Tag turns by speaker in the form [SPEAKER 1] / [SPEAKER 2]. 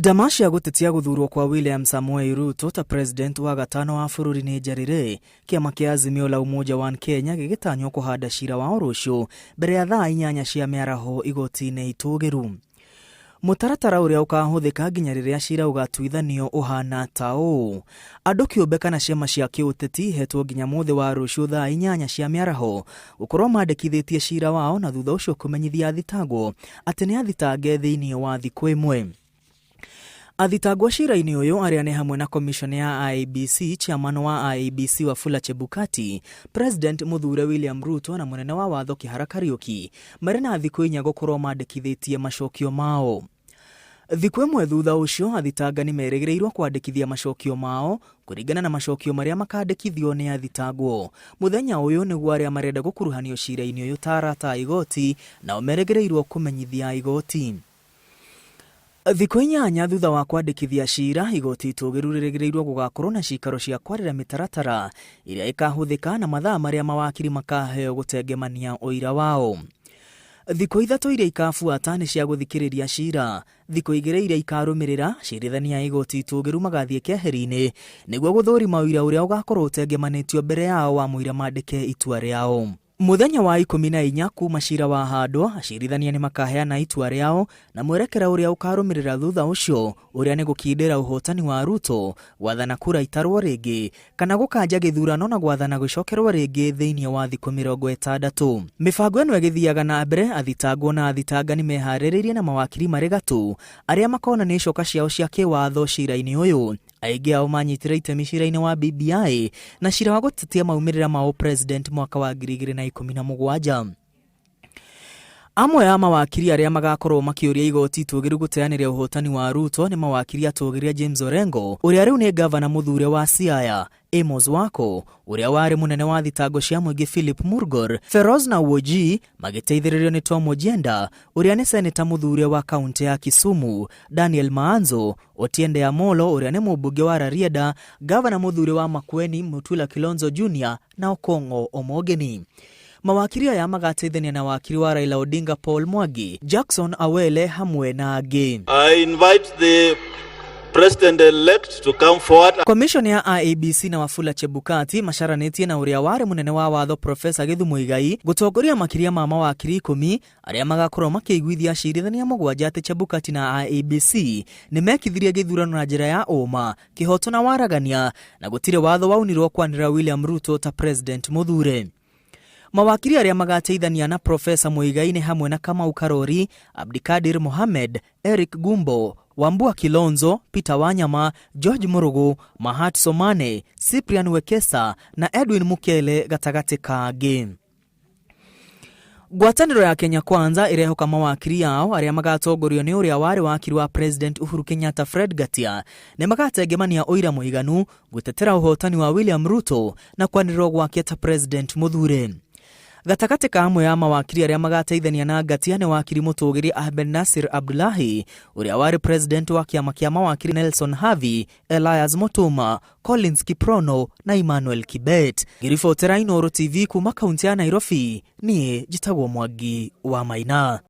[SPEAKER 1] Damasha gutetia guthurwo kwa William Samoei Ruto ta president wa gatano wa bururi ni njarire kiama kia Azimio la Umoja wa Kenya gigitanywo kuhanda cira wao rucio mbere ya thaa 8 cia miaraho igoti-ini itugiru. Mutaratara uria ukahuthika nginya riria cira ugatuithanio uhana ta uu: andu kiumbe kana ciama cia kiuteti hetwo nginya muthe wa rucio thaa 8 cia miaraho gukorwo mandikithitie cira wao na thutha ucio kumenyithia athitangwo ati ni athitange thiini wa thiku imwe. Athitangwo cira-ini uyu aria ni hamwe na commission ya IEBC, chairman wa IEBC Wafula Chebukati, president muthure William Ruto na munene wa watho Kihara Kariuki marina thiku 4 gukorwo mandikithitie macokio mao. Thiku imwe thutha ucio athitanga ni merĩgĩrĩirwo kwandĩkithia macokio mao kũringana na macokio maria makandĩkithio ni athitangwo. Muthenya uyu nĩguo aria marenda gukuruhanio cira-ini uyu tarata igoti na merĩgĩrĩirwo kumenyithia igoti. Thiku 8 thutha wa kwandĩkithia cira, igoti itugiru rĩrĩgĩrĩirwo gugakorwo na cikaro cia kwarĩra mĩtaratara iria ikahuthĩka na mathaa maria mawakiri makaheo gutengemania ũira wao. Thiku 3 iria ikabuata ni cia guthikĩrĩria cira. Thiku 2 iria ikarũmĩrĩra, cirithania igoti itugiru magathie keheri-ini nĩguo guthũrima ũira ũrĩa ugakorwo ũtengemanĩtio mbere yao wa mũira mandĩke itua rĩao. Muthenya wa 14 kuma cira wa handwa, acirithania ni makaheana itua rĩao na mwerekera uria ukarũmĩrĩra thutha ucio uria ni gukindĩra uhotani wa Ruto gwathana kura itarwo ringi kana gukanja gĩthurano na gwathana gũcokerwo ringi thĩinĩ wa thikũ 60. Mibango ĩno ĩgĩthiaga na mbere, athitangwo na athitanga ni meharĩrĩirie na mawakiri marĩ gatũ aria makona nĩ icoka ciao cia kĩwatho cira-inĩ ũyũ. Aingĩ ao manyitire itemi cira-inĩ wa BBI na cira wa gũtetia maumĩrĩra ma president mwaka wa 2017. Amwe ya mawakiri aria magakorwo makĩũria igoti itugiru guteanĩria uhotani wa Ruto ni mawakiri atugiria James Orengo, uria riu ni governor muthure wa Siaya, Amos Wako, uria wari munene wa thitango cia mũingĩ Philip Murgor, Feroz na Woji magĩteithĩrĩrio ni Tom Ojienda, uria ni senator muthure wa kaunti ya Kisumu, Daniel Maanzo, Otiende Amolo uria ni mũmbunge wa Rarieda, governor muthure wa Makueni Mutula Kilonzo Jr. na Okongo Omogeni. Mawakiri aya magateithania na wakiri wa Raila Odinga Paul Mwangi, Jackson Awele hamwe na angĩ.
[SPEAKER 2] I invite the president-elect to come forward.
[SPEAKER 1] Commission ya IEBC na Wafula Chebukati macaranĩtie na uria wari munene wa watho Professor Githumu Igai gutongoria makiria ma mawakiri 10 aria magakorwo makĩiguithia acirithania 7 ati Chebukati na IEBC ni mekithirie gĩthurano na njĩra ya ũma, kĩhoto na waragania na gũtirĩ watho waunirwo kwanĩra William Ruto ta president muthure. Mawakiri aria magateithania na Professor Muigai ni hamwe na Kamau Karori, Abdikadir Mohamed, Eric Gumbo, Wambua Kilonzo, Peter Wanyama, George Murugu, Mahat Somane, Cyprian Wekesa na Edwin Mukele gatagati ka angĩ. Ngwatanĩro ya Kenya Kwanza irehoka mawakiri yao aria magatongorio ni uria wari wakiri wa President Uhuru Kenyatta Fred Gatia ni magatengemania ũira mũiganu gutetera uhotani wa William Ruto na kwanĩrĩrwo gwake ta president muthure. Gatagati ka amwe ya mawakiri aria magateithania na Gatia ni wakiri mũtũgĩri Ahmed Nasir Abdullahi, uria wari president wa kiama kia mawakiri Nelson Havi, Elias Motuma, Collins Kiprono na Emmanuel Kibet. Ngĩribotera Inooro TV kuma kaunti ya Nairobi, niĩ njĩtagwo Mwangi wa Maina.